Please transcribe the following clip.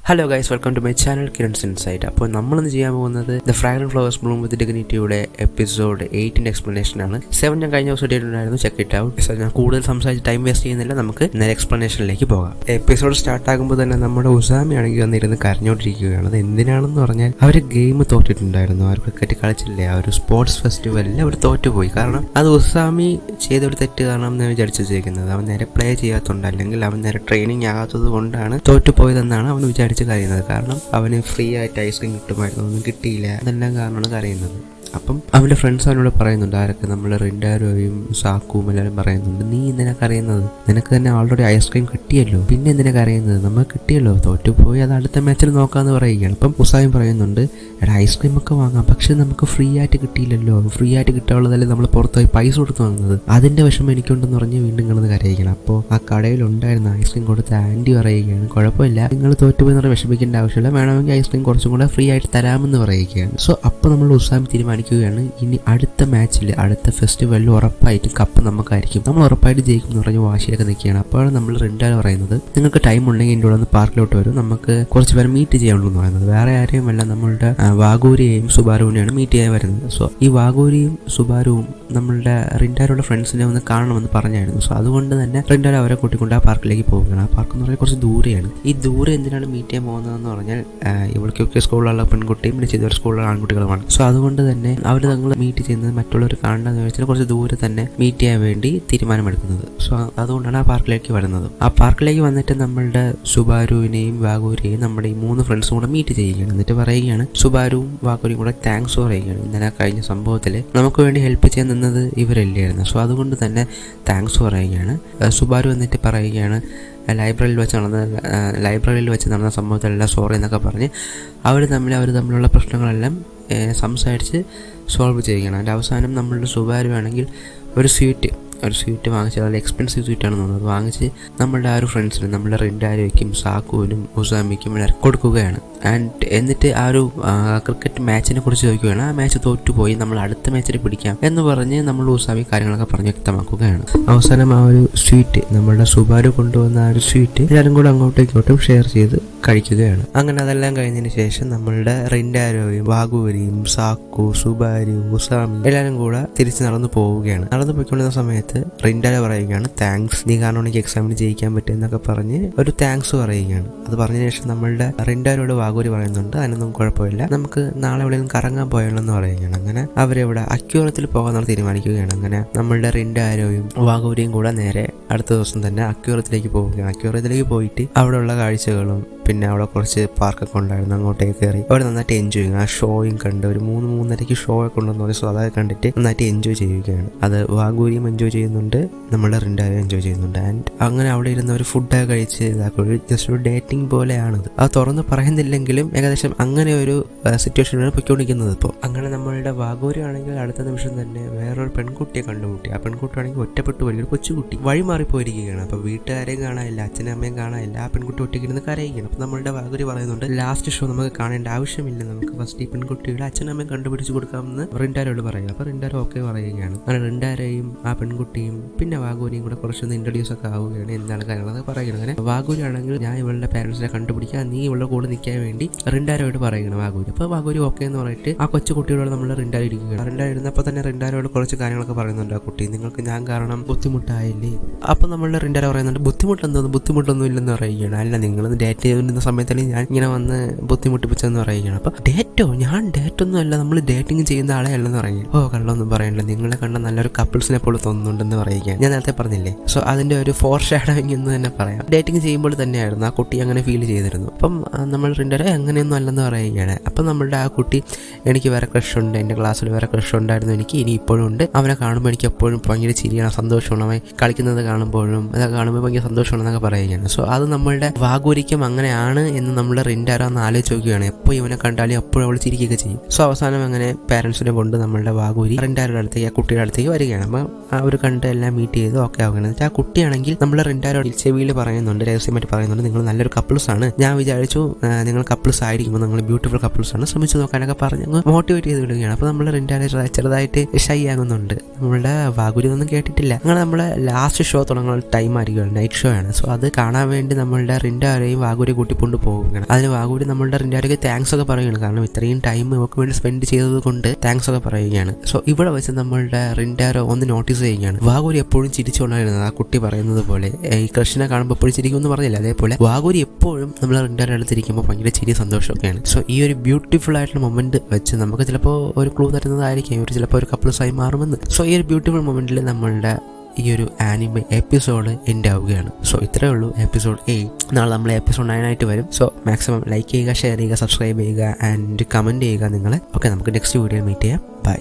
Hello guys, welcome to my channel Kiran's insight. അപ്പോൾ നമ്മളിന്ന് ചെയ്യാൻ പോകുന്നത് the fragrant flowers bloom with ഡിഗ്നിറ്റിയുടെ എപ്പിസോഡ് 8 എക്സ്പ്ലനേഷൻ ആണ്. 7 ഞാൻ കഴിഞ്ഞ ദിവസം ഇട്ടിട്ടുണ്ടായിരുന്നു, ചെക്ക് ഇറ്റ് ഔട്ട്. ഞാൻ കൂടുതൽ സംസാരിച്ച് ടൈം വേസ്റ്റ് ചെയ്യുന്നില്ല, നമുക്ക് നേരെ എക്സ്പ്ലനേഷനിലേക്ക് പോകാം. എപ്പിസോഡ് സ്റ്റാർട്ട് ആകുമ്പോൾ തന്നെ നമ്മുടെ ഉസാമി ആണെങ്കിൽ വന്നിരുന്ന് കരഞ്ഞോണ്ടിരിക്കുകയാണ്. അത് എന്തിനാണെന്ന് പറഞ്ഞാൽ അവർ ഗെയിം തോറ്റിട്ടുണ്ടായിരുന്നു, അവർ ക്രിക്കറ്റ് കളിച്ചില്ലേ, ആ ഒരു സ്പോർട്സ് ഫെസ്റ്റിവലിൽ അവർ തോറ്റുപോയി. കാരണം അത് ഉസാമി ചെയ്തൊരു തെറ്റ് കാരണം എന്ന് വിചാരിച്ചു വെച്ചിരിക്കുന്നത്. അവൻ നേരെ പ്ലേ ചെയ്യാത്തതുകൊണ്ട്, അല്ലെങ്കിൽ അവൻ നേരെ ട്രെയിനിങ് ആകാത്തത് കൊണ്ടാണ് തോറ്റുപോയതെന്നാണ് അവൻ വിചാരിച്ചത് കരയുന്നത്. കാരണം അവന് ഫ്രീ ആയിട്ട് ഐസ്ക്രീം കിട്ടുമായിരുന്നു, ഒന്നും കിട്ടിയില്ല, അതെല്ലാം കാരണമാണ് കരയുന്നത്. അപ്പം അവൻ്റെ ഫ്രണ്ട്സ് അവനോട് പറയുന്നുണ്ട്, ആരൊക്കെ നമ്മൾ റിൻഡാരോയും സാക്കുവും എല്ലാവരും പറയുന്നുണ്ട്, നീ എന്തിനാ കരയുന്നത്, നിനക്ക് തന്നെ ഓൾറെഡി ഐസ്ക്രീം കിട്ടിയല്ലോ, പിന്നെ എന്തിനാ കരയുന്നത്, നമുക്ക് കിട്ടിയല്ലോ, തോറ്റുപോയി, അത് അടുത്ത മാച്ചിൽ നോക്കാമെന്ന് പറയുകയാണ്. അപ്പം ഉസായും പറയുന്നുണ്ട്, എടാ ഐസ്ക്രീം ഒക്കെ വാങ്ങാം, പക്ഷെ നമുക്ക് ഫ്രീ ആയിട്ട് കിട്ടിയില്ലല്ലോ, ഫ്രീ ആയിട്ട് കിട്ടാനുള്ളതല്ലേ നമ്മൾ പുറത്തുപോയി പൈസ കൊടുത്ത് വാങ്ങുന്നത്, അതിൻ്റെ വിഷമം എനിക്കുണ്ടെന്ന് പറഞ്ഞ് വീണ്ടും കിടന്ന് കരയിക്കണം. അപ്പോൾ ആ കടയിലുണ്ടായിരുന്ന ഐസ്ക്രീം കൊടുത്ത് ആൻറ്റി പറയുകയാണ്, കുഴപ്പമില്ല, നിങ്ങൾ തോറ്റുപോയി എന്ന് പറഞ്ഞ് വിഷമിക്കേണ്ട ആവശ്യമില്ല, വേണമെങ്കിൽ ഐസ്ക്രീം കുറച്ചും കൂടെ ഫ്രീ ആയിട്ട് തരാമെന്ന് പറയുകയാണ്. സോ അപ്പോൾ നമ്മൾ ഉസാമി തീരുമാനിക്കുകയാണ്, ഇനി അടുത്ത മാച്ചിൽ, അടുത്ത ഫെസ്റ്റിവലിൽ ഉറപ്പായിട്ട് കപ്പ് നമുക്കായിരിക്കും, നമ്മൾ ഉറപ്പായിട്ട് ജയിക്കും എന്ന് പറഞ്ഞ് വാശിയിലൊക്കെ നിൽക്കുകയാണ്. അപ്പോഴാണ് നമ്മൾ റിൻഡാൽ പറയുന്നത്, നിങ്ങൾക്ക് ടൈം ഉണ്ടെങ്കിൽ എൻ്റെ കൂടെ ഒന്ന് പാർക്കിലോട്ട് വരും, നമുക്ക് കുറച്ച് പേരെ മീറ്റ് ചെയ്യാനുള്ളൂ എന്ന് പറയുന്നത്. വേറെ ആരെയുമല്ല, നമ്മളുടെ വാഗൂരിയെയും സുബാരുവിനെയാണ് മീറ്റ് ചെയ്യാൻ വരുന്നത്. സോ ഈ വാഗൂരിയും സുബാരുവും നമ്മളുടെ റിൻഡാലുള്ള ഫ്രണ്ട്സിനെ ഒന്ന് കാണണമെന്ന് പറഞ്ഞായിരുന്നു. സോ അതുകൊണ്ട് തന്നെ റിൻഡാൽ അവരെ കൂട്ടിക്കൊണ്ട് ആ പാർക്കിലേക്ക് പോവുകയാണ്. ആ പാർക്ക് എന്ന് പറഞ്ഞാൽ കുറച്ച് ദൂരെയാണ്. ഈ ദൂരെ എന്തിനാണ് മീറ്റ് ചെയ്യാൻ പോകുന്നതെന്ന് പറഞ്ഞാൽ, ഇവൾക്കൊക്കെ സ്കൂളിലുള്ള പെൺകുട്ടിയും പിന്നെ ചെയ്തൊരു സ്കൂളിലുള്ള ആൺകുട്ടികളുമാണ്. സോ അതുകൊണ്ട് തന്നെ അവർ തങ്ങൾ മീറ്റ് ചെയ്യുന്നത് മറ്റുള്ളവർ കാണണമെന്ന് വെച്ചാൽ കുറച്ച് ദൂരെ തന്നെ മീറ്റ് ചെയ്യാൻ വേണ്ടി തീരുമാനമെടുക്കുന്നത്. സോ അതുകൊണ്ടാണ് ആ പാർക്കിലേക്ക് വരുന്നത്. ആ പാർക്കിലേക്ക് വന്നിട്ട് നമ്മളുടെ സുബാരുവിനെയും വാഗൂരിയെയും നമ്മുടെ ഈ 3 ഫ്രണ്ട്സും കൂടെ മീറ്റ് ചെയ്യുകയാണ്. എന്നിട്ട് പറയുകയാണ്, സുബാരുവും വാഗൂരിയും കൂടെ താങ്ക്സ് പറയുകയാണ്, ഇന്നലെ കഴിഞ്ഞ സംഭവത്തിൽ നമുക്ക് വേണ്ടി ഹെൽപ്പ് ചെയ്യാൻ നിന്നത് ഇവരല്ലായിരുന്നു, സോ അതുകൊണ്ട് തന്നെ താങ്ക്സ് പറയുകയാണ്. സുബാരു എന്നിട്ട് പറയുകയാണ്, ലൈബ്രറിയിൽ വെച്ച് നടന്ന സംഭവത്തിലെല്ലാം സോറി എന്നൊക്കെ പറഞ്ഞ് അവർ തമ്മിലുള്ള പ്രശ്നങ്ങളെല്ലാം സംസാരിച്ച് സോൾവ് ചെയ്യുകയാണ്. അതിൻ്റെ അവസാനം നമ്മളുടെ സുബാരു ആണെങ്കിൽ ഒരു സ്വീറ്റ് വാങ്ങിച്ച്, അതിൽ എക്സ്പെൻസീവ് സ്വീറ്റാണെന്ന് തോന്നുന്നത്, വാങ്ങിച്ച് നമ്മളുടെ ആ ഒരു ഫ്രണ്ട്സിന്, നമ്മളുടെ റിൻഡാരോയ്ക്കും സാക്കുവിനും ഉസാമിക്കും എല്ലാവർക്കും കൊടുക്കുകയാണ്. എന്നിട്ട് ആ ഒരു ക്രിക്കറ്റ് മാച്ചിനെ കുറിച്ച് ചോദിക്കുകയാണ്. ആ മാച്ച് തോറ്റുപോയി, നമ്മൾ അടുത്ത മാച്ചിൽ പിടിക്കാം എന്ന് പറഞ്ഞ് നമ്മൾ ഉസാമി കാര്യങ്ങളൊക്കെ പറഞ്ഞ് വ്യക്തമാക്കുകയാണ്. അവസാനം ആ ഒരു സ്വീറ്റ്, നമ്മളുടെ സുബാരു കൊണ്ടുവന്ന ആ ഒരു സ്വീറ്റ് എല്ലാവരും കൂടെ അങ്ങോട്ടും ഇങ്ങോട്ടും ഷെയർ ചെയ്ത് കഴിക്കുകയാണ്. അങ്ങനെ അതെല്ലാം കഴിഞ്ഞതിന് ശേഷം നമ്മളുടെ റിൻഡാരോയും വാഗൂരിയും സാക്കു, സുബാരു, ഉസാമി എല്ലാവരും കൂടെ തിരിച്ച് നടന്നു പോവുകയാണ്. നടന്നു പോയിക്കൊണ്ടിരുന്ന സമയത്ത് റിൻഡാരോ പറയുകയാണ്, താങ്ക്സ്, നീ കാരണം എനിക്ക് എക്സാമിന് ജയിക്കാൻ പറ്റും എന്നൊക്കെ പറഞ്ഞ് ഒരു താങ്ക്സ് പറയുകയാണ്. അത് പറഞ്ഞതിന് ശേഷം നമ്മളുടെ റിൻഡാരോട് വാഗൂരി പറയുന്നുണ്ട്, അതിനൊന്നും കുഴപ്പമില്ല, നമുക്ക് നാളെ എവിടെയെങ്കിലും കറങ്ങാൻ പോയാലെന്ന് പറയുകയാണ്. അങ്ങനെ അവരെവിടെ അക്യൂറത്തിൽ പോകാമെന്ന് തീരുമാനിക്കുകയാണ്. അങ്ങനെ നമ്മളുടെ റിൻഡാരോയും വാഗൂരിയും കൂടെ നേരെ അടുത്ത ദിവസം തന്നെ അക്യൂറത്തിലേക്ക് പോവുകയാണ്. അക്യൂറത്തിലേക്ക് പോയിട്ട് അവിടെയുള്ള കാഴ്ചകളും പിന്നെ അവിടെ കുറച്ച് പാർക്കൊക്കെ ഉണ്ടായിരുന്നു, അങ്ങോട്ടേക്ക് കയറി അവർ നന്നായിട്ട് എൻജോയ് ചെയ്യുക. ആ ഷോയും കണ്ട് ഒരു 3-3:30 ഷോ ഒക്കെ ഉണ്ടെന്ന് പറയും. സോ അതൊക്കെ കണ്ടിട്ട് നന്നായിട്ട് എൻജോയ് ചെയ്യുകയാണ്. അത് വാഗൂരിയും എൻജോയ് ചെയ്യുന്നുണ്ട്, നമ്മുടെ റിൻഡാരും എൻജോയ് ചെയ്യുന്നുണ്ട്. ആൻഡ് അങ്ങനെ അവിടെ ഇരുന്ന് ഒരു ഫുഡൊക്കെ കഴിച്ച് ജസ്റ്റ് ഒരു ഡേറ്റിംഗ് പോലെയാണത്. അത് തുറന്ന് പറയുന്നില്ലെങ്കിലും ഏകദേശം അങ്ങനെ ഒരു സിറ്റുവേഷനാണ് പൊയ്ക്കൊണ്ടിരിക്കുന്നത് ഇപ്പോൾ. അങ്ങനെ നമ്മളുടെ വാഗൂരി ആണെങ്കിൽ അടുത്ത നിമിഷം തന്നെ വേറൊരു പെൺകുട്ടിയെ കണ്ടുമുട്ടി. ആ പെൺകുട്ടിയാണെങ്കിൽ ഒറ്റപ്പെട്ടു പോയി, ഒരു കൊച്ചുകുട്ടി വഴി മാറിപ്പോയിരിക്കുകയാണ്. അപ്പോൾ വീട്ടുകാരെയും കാണാനില്ല, അച്ഛനും അമ്മയും കാണാനില്ല, ആ പെൺകുട്ടി ഒറ്റയ്ക്കിരുന്ന് കരയുകയാണ്. നമ്മളുടെ വാഗൂരി പറയുന്നുണ്ട്, ലാസ്റ്റ് ഷോ നമുക്ക് കാണേണ്ട ആവശ്യമില്ല, നമുക്ക് ഫസ്റ്റ് ഈ പെൺകുട്ടിയുടെ അച്ഛനമ്മയും കണ്ടുപിടിച്ച് കൊടുക്കാമെന്ന് റിൻഡാരോട് പറയുക. അപ്പോൾ റിൻഡാരോ ഓക്കെ പറയുകയാണ്. അങ്ങനെ റിൻഡാരയും ആ പെൺകുട്ടിയും പിന്നെ വാഗൂരിയും കൂടെ കുറച്ചൊന്ന് ഇൻട്രൊഡ്യൂസ് ഒക്കെ ആവുകയാണ്, എന്താണ് കാര്യങ്ങളൊക്കെ പറയുന്നത്. അങ്ങനെ വാഗൂരി ആണെങ്കിൽ, ഞാൻ ഇവളുടെ പാരൻസിനെ കണ്ടുപിടിക്കാൻ, നീ ഇവളുടെ കൂടെ നിൽക്കാൻ വേണ്ടി റിൻഡാരോട് പറയുകയാണ് വാഗൂരി. അപ്പോൾ വാഗൂരി ഓക്കെ എന്ന് പറഞ്ഞിട്ട് ആ കൊച്ചു കുട്ടിയോട് നമ്മൾ റിൻഡാരോ ഇരിക്കുകയാണ്. റിൻഡാരോ ഇരുന്നപ്പോൾ തന്നെ റിൻഡാരോട് കുറച്ച് കാര്യങ്ങളൊക്കെ പറയുന്നുണ്ട്, ആ കുട്ടി, നിങ്ങൾക്ക് ഞാൻ കാരണം ബുദ്ധിമുട്ടായില്ലേ. അപ്പോൾ നമ്മളുടെ റിൻഡാരോ പറയുന്നുണ്ട്, ബുദ്ധിമുട്ടൊന്നും ഇല്ലെന്ന് പറയുകയാണ്. അല്ല, നിങ്ങൾ ഡേറ്റ് ചെയ്തുകൊണ്ടിരുന്ന സമയത്താണ് ഞാൻ ഇങ്ങനെ വന്ന് ബുദ്ധിമുട്ടിപ്പിച്ചെന്ന് പറയുകയാണ്. അപ്പോൾ ഞാൻ ഡേറ്റൊന്നും അല്ല, നമ്മൾ ഡേറ്റിംഗ് ചെയ്യുന്ന ആളെ അല്ലെന്ന് പറയുകയാണ്. ഓ, കള്ളൊന്നും പറയണ്ട, നിങ്ങളെ കണ്ട നല്ലൊരു കപ്പിൾസിനെ പോലെ തോന്നുന്നുണ്ടെന്ന് പറയുകയാണ്. ഞാൻ നേരത്തെ പറഞ്ഞില്ലേ, സോ അതിൻ്റെ ഒരു ഫോർ ഷാഡോയിങ് എന്ന് തന്നെ പറയാം. ഡേറ്റിംഗ് ചെയ്യുമ്പോൾ തന്നെയായിരുന്നു ആ കുട്ടി അങ്ങനെ ഫീൽ ചെയ്തിരുന്നു. അപ്പം നമ്മൾ റിൻഡാരോ അങ്ങനെയൊന്നും അല്ലെന്ന് പറയുകയാണ്. അപ്പം നമ്മളുടെ ആ കുട്ടി, എനിക്ക് വേറെ ക്രഷ് ഉണ്ട്, എൻ്റെ ക്ലാസ്സിൽ വേറെ ക്രഷ് ഉണ്ടായിരുന്നു, എനിക്ക് ഇനി ഇപ്പോഴും ഉണ്ട്, അവനെ കാണുമ്പോൾ എനിക്ക് എപ്പോഴും ഭയങ്കര ചിരിയാണ്, സന്തോഷമാണ്, അവൻ കളിക്കുന്നത് കാണുമ്പോഴും അതൊക്കെ കാണുമ്പോൾ ഭയങ്കര സന്തോഷമാണെന്നൊക്കെ പറയുകയാണ്. സോ അത് നമ്മളുടെ വാഗൂരിക്കും അങ്ങനെയാണ് എന്ന് നമ്മുടെ റിൻഡാരോ ഒന്ന് ആലോചിച്ച് നോക്കുകയാണ്. എപ്പോൾ ഇവനെ കണ്ടാലും എപ്പോഴും അവൾ ചിരിക്കുകയൊക്കെ ചെയ്യും. സോ അവസാനം അങ്ങനെ പാരൻസിനെ കൊണ്ട് നമ്മളുടെ വാഗൂരി റിൻഡാരോയുടെ അടുത്തേക്ക്, ആ കുട്ടിയുടെ അടുത്തേക്ക് വരികയാണ്. അപ്പം അവർ കണ്ട് എല്ലാം മീറ്റ് ചെയ്ത് ഓക്കെ ആവുകയാണ്. എന്നിട്ട് ആ കുട്ടിയാണെങ്കിൽ നമ്മളെ റിൻഡാരോ ചെവിയിൽ പറയുന്നുണ്ട്, രഹസ്യമായിട്ട് പറയുന്നുണ്ട്, നിങ്ങൾ നല്ലൊരു കപ്പിൾസ് ആണ്, ഞാൻ വിചാരിച്ചു നിങ്ങൾ കപ്പിൾസ് ആയിരിക്കുമ്പോൾ നിങ്ങൾ ബ്യൂട്ടിഫുൾ കപ്പിൾസ് ആണ്, ശ്രമിച്ചു നോക്കാനൊക്കെ പറഞ്ഞ് മോട്ടിവേറ്റ് ചെയ്ത് വിടുകയാണ്. അപ്പോൾ നമ്മൾ റിൻഡാരോ ചെറുതായിട്ട് ഷൈ ആകുന്നുണ്ട്. നമ്മളുടെ വാഗൂരി ഒന്നും കേട്ടിട്ടില്ല. അങ്ങനെ നമ്മളെ ലാസ്റ്റ് ഷോ തുടങ്ങുന്ന ടൈം ആയിരിക്കും, നൈറ്റ് ഷോ ആണ്. സോ അത് കാണാൻ വേണ്ടി നമ്മളുടെ റിൻഡാരോയും വാഗൂരി കൂടി കൂട്ടിക്കൊണ്ട് പോവുകയാണ്. അതിന് വാഗൂരി നമ്മളുടെ റിൻഡാരോയ്ക്ക് താങ്ക്സ് ഒക്കെ പറയുകയാണ്. കാരണം ഇത്രയും ടൈം ഇവർക്ക് വേണ്ടി സ്പെൻഡ് ചെയ്തത് കൊണ്ട് താങ്ക്സ് ഒക്കെ പറയുകയാണ്. സോ ഇവിടെ വെച്ച് നമ്മളുടെ റിൻഡാരോ ഒന്ന് നോട്ടീസ് ചെയ്യുകയാണ്. വാഗൂരി എപ്പോഴും ചിരിച്ചുകൊണ്ടായിരുന്നത് ആ കുട്ടി പറയുന്നത് പോലെ ഈ കൃഷ്ണനെ കാണുമ്പോൾ എപ്പോഴും ചിരിക്കുമെന്ന് പറഞ്ഞില്ല, അതേപോലെ വാഗൂരി എപ്പോഴും നമ്മൾ റിൻഡാരോ അടുത്തിരിക്കുമ്പോൾ ഭയങ്കര ചിരി സന്തോഷമൊക്കെയാണ്. സോ ഈ ഒരു ബ്യൂട്ടിഫുൾ ആയിട്ടുള്ള മൊമെന്റ് വെച്ച് നമുക്ക് ചിലപ്പോൾ ഒരു ക്ലൂ തരുന്നതായിരിക്കും ഇവർ ചിലപ്പോൾ ഒരു കപ്പിൾസായി മാറുമെന്ന്. സോ ഈ ഒരു ബ്യൂട്ടിഫുൾ മൊമെന്റിൽ നമ്മളുടെ ഈ ഒരു ആനിമെ എപ്പിസോഡ് എൻഡ് ആവുകയാണ്. സോ ഇത്രയേ ഉള്ളൂ എപ്പിസോഡ് 8. നാളെ നമ്മൾ എപ്പിസോഡ് 9 ആയിട്ട് വരും. സോ മാക്സിമം ലൈക്ക് ചെയ്യുക, ഷെയർ ചെയ്യുക, സബ്സ്ക്രൈബ് ചെയ്യുക ആൻഡ് കമൻറ്റ് ചെയ്യുക നിങ്ങൾ. ഓക്കെ, നമുക്ക് നെക്സ്റ്റ് വീഡിയോയിൽ മീറ്റ് ചെയ്യാം. ബൈ.